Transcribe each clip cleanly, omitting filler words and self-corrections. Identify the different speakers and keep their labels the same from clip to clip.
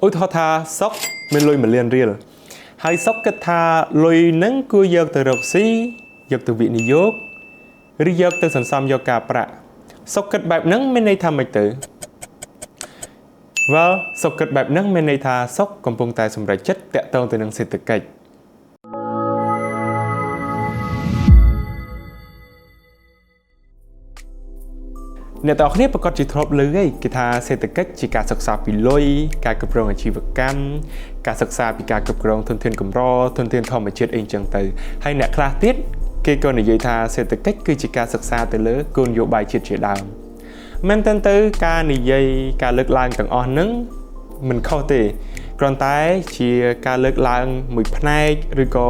Speaker 1: ឧទាហរណ៍ថាសុកមានលុយ1លានរៀលហើយសុកគិតថាលុយហ្នឹងគួរយកទៅរកស៊ីយកទៅវិនិយោគឬយកទៅសន្សំយកការប្រាក់សុកគិតបែបហ្នឹងមានន័យថាម៉េចទៅសុកគិតបែបហ្នឹងមានន័យថាសុកកំពុងតែសម្រេចចិត្តតាក់ទងទៅនឹងសេដ្ឋកិច្ចអ្នកទាំងអស់គ្នាប្រកាសជាធ្លាប់ឮហើយគេថាសេដ្ឋកិច្ចជាការសិក្សាពីលុយការគ្រប់គ្រងអាជីវកម្មការសិក្សាពីការគ្រប់គ្រងធនធានកម្រធនធានធម្មជាតិអីចឹងទៅហើយអ្នកខ្លះទៀតគេក៏និយាយថាសេដ្ឋកិច្ចគឺជាការសិក្សាទៅលើគោលនយោបាយជាតិជាដើមមែនតើទៅការនិយាយការលើកឡើងទាំងអស់ហ្នឹងមិនខុសទេគ្រាន់តែជាការលើកឡើងមួយផ្នែកឬក៏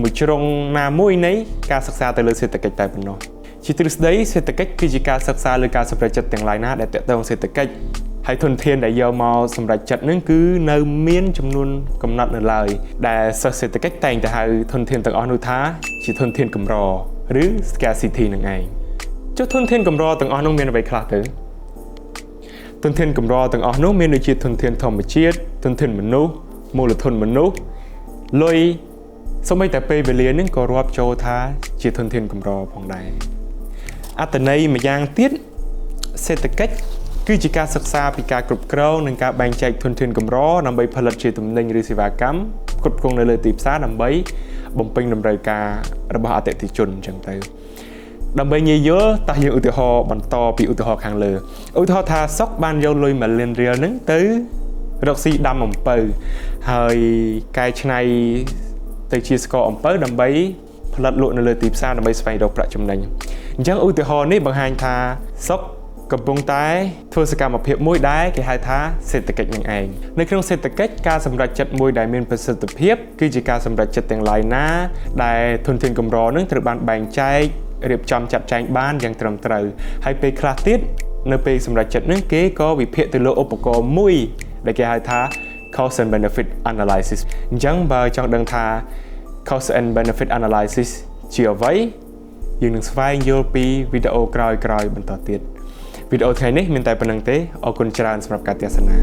Speaker 1: មួយជ្រុងណាមួយនៃការសិក្សាទៅលើសេដ្ឋកិច្ចតែប៉ុណ្ណោះជាទ្រឹស្ដីសេដ្ឋកិច្ចគឺជាការសិក្សាលើការសម្រេចចិត្តទាំងឡាយណាដែលទាក់ទងសេដ្ឋកិច្ចហើយធនធានដែលយកមកសម្រេចចិត្តនឹងគឺនៅមានចំនួនកំណត់នៅឡើយដែលសិស្សសេដ្ឋកិច្ចតែងតែហៅធនធានទាំងអស់នោះថាជាធនធានកម្រឬ scarcity នឹងឯងចុះធនធានកម្រទាំងអស់នោះមានអ្វីខ្លះទៅធនធានកម្រទាំងអស់នោះមានដូចជាធនធានធម្មជាតិធនធានមនុស្សមូលធនមនុស្សលុយសូម្បីតែពេលវេលានឹងក៏រាប់ចូលថាជាធនធានកម្រផងដែរអត្ថន័យម្យ៉ាងទៀតសេដ្ឋកិច្ចគឺជាការសិក្សាពីការគ្រប់គ្រងនិងការបែងចែកធនធានកម្រដើម្បីផលិតជាទំនិញឬសេវាកម្មគ្រប់គ្រងនៅលើទីផ្សារដើម្បីបំពេញតម្រូវការរបស់អតិថិជនអញ្ចឹងទៅដើម្បីងាយយល់តោះយើងឧទាហរណ៍បន្តពីឧទាហរណ៍ខាងលើឧទាហរណ៍ថាសុកបានយកលុយ1លានរៀលហ្នឹងទៅរកស៊ីដាំអំពៅហើយកែច្នៃទៅជាស្ករអំពៅដើម្បីផលិតលក់នៅលើទីផ្សារដើម្បីស្វែងរកប្រាក់ចំណេញអញ្ចឹងឧទាហរណ៍នេះបង្ហាញថាសុកកំពុងតែធ្វើសកម្មភាពមួយដែលគេហៅថាសេដ្ឋកិច្ចនឹងឯងនៅក្នុងសេដ្ឋកិច្ចការសម្រេចចិត្តមួយដែលមានប្រសិទ្ធភាពគឺជាការសម្រេចចិត្តទាំងឡាយណាដែលធនធានកម្រនឹងត្រូវបានបែងចែករៀបចំចាត់ចែងបានយ៉ាងត្រឹមត្រូវហើយពេលខ្លះទៀតនៅពេលសម្រេចចិត្តនឹងគេក៏វិភាគទៅលើឧបករណ៍មួយដែលគេហៅថា cost and benefit analysis អញ្ចឹងបើចង់ដឹងថា cost and benefit analysis ជាអ្វីយើងនឹងស្វែងយល់ពីវីដេអូក្រោយៗបន្តទៀតវីដេអូថ្ងៃនេះមានតែប៉ុណ្្នឹងទេអរគុណច្រើនសម្រាប់ការទស្សនា